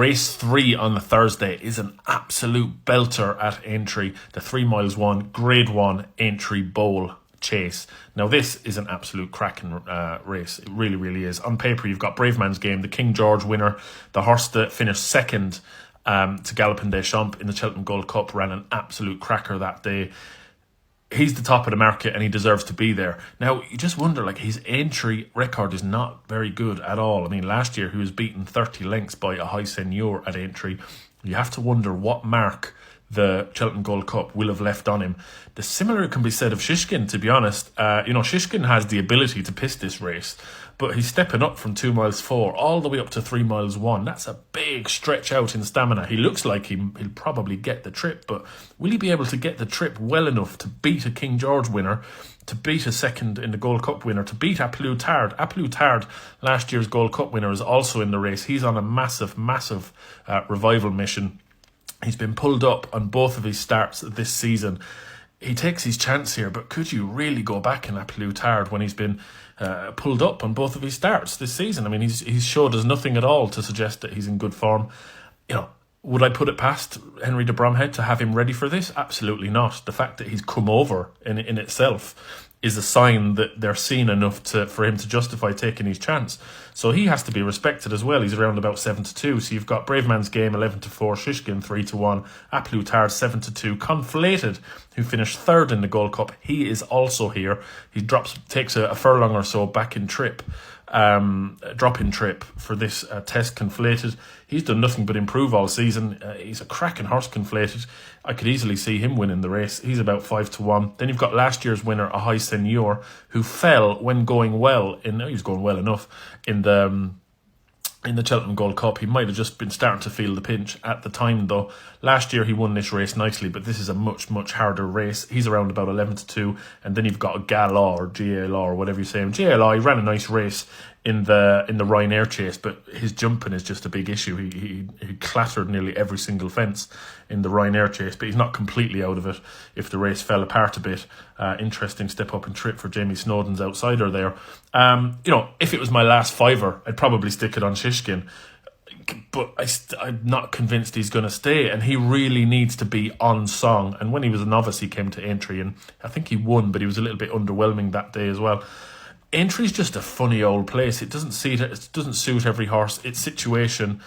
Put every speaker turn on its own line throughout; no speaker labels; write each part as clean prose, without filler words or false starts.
Race 3 on the Thursday is an absolute belter at Aintree. The 3 miles one, Grade 1 Aintree Bowl Chase. Now this is an absolute cracking race. It really, really is. On paper, you've got Brave Man's Game, the King George winner, the horse that finished second to Galloping Des Champs in the Cheltenham Gold Cup, ran an absolute cracker that day. He's the top of the market and he deserves to be there. Now, you just wonder, like, his Aintree record is not very good at all. I mean, last year he was beaten 30 lengths by a high senior at Aintree. You have to wonder what mark the Cheltenham Gold Cup will have left on him. The similar can be said of Shishkin, to be honest. Shishkin has the ability to piss this race, but he's stepping up from 2 miles 4 all the way up to 3 miles 1. That's a big stretch out in stamina. He looks like he'll probably get the trip, but will he be able to get the trip well enough to beat a King George winner, to beat a second in the Gold Cup winner, to beat A Plus Tard? A Plus Tard, last year's Gold Cup winner, is also in the race. He's on a massive revival mission. He's been pulled up on both of his starts this season. He takes his chance here, but could you really go back in A Plus Tard when he's been pulled up on both of his starts this season? I mean, he's showed us nothing at all to suggest that he's in good form. Would I put it past Henry de Bromhead to have him ready for this? Absolutely not. The fact that he's come over in itself is a sign that they're seen enough for him to justify taking his chance. So he has to be respected as well. He's around about 7-2. So you've got Brave Man's Game 11-4, Shishkin 3-1, A Plus Tard 7-2, Conflated, who finished third in the Gold Cup. He is also here. He takes a furlong or so back in trip. Drop-in trip for this test. Conflated, he's done nothing but improve all season. He's a cracking horse, Conflated. I could easily see him winning the race. He's about 5-1. Then you've got last year's winner, a high senior, who fell when going well. He was going well enough in the Cheltenham Gold Cup. He might have just been starting to feel the pinch at the time, though. Last year he won this race nicely, but this is a much harder race. He's around about 11-2, and then you've got Gala or GA Law or whatever you say. GA He ran a nice race in the Ryanair Chase, but his jumping is just a big issue. He clattered nearly every single fence in the Ryanair Chase, but he's not completely out of it if the race fell apart a bit. Interesting step up in trip for Jamie Snowden's outsider there. If it was my last fiver, I'd probably stick it on Shishkin, but I'm not convinced he's going to stay, and he really needs to be on song. And when he was a novice, he came to Aintree, and I think he won, but he was a little bit underwhelming that day as well. Aintree's just a funny old place. It doesn't suit every horse. Its situation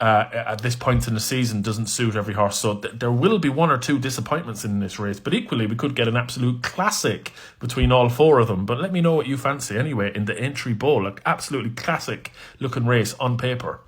at this point in the season doesn't suit every horse. So there will be 1 or 2 disappointments in this race, but equally we could get an absolute classic between all 4 of them. But let me know what you fancy anyway in the Aintree Bowl. Like, absolutely classic looking race on paper.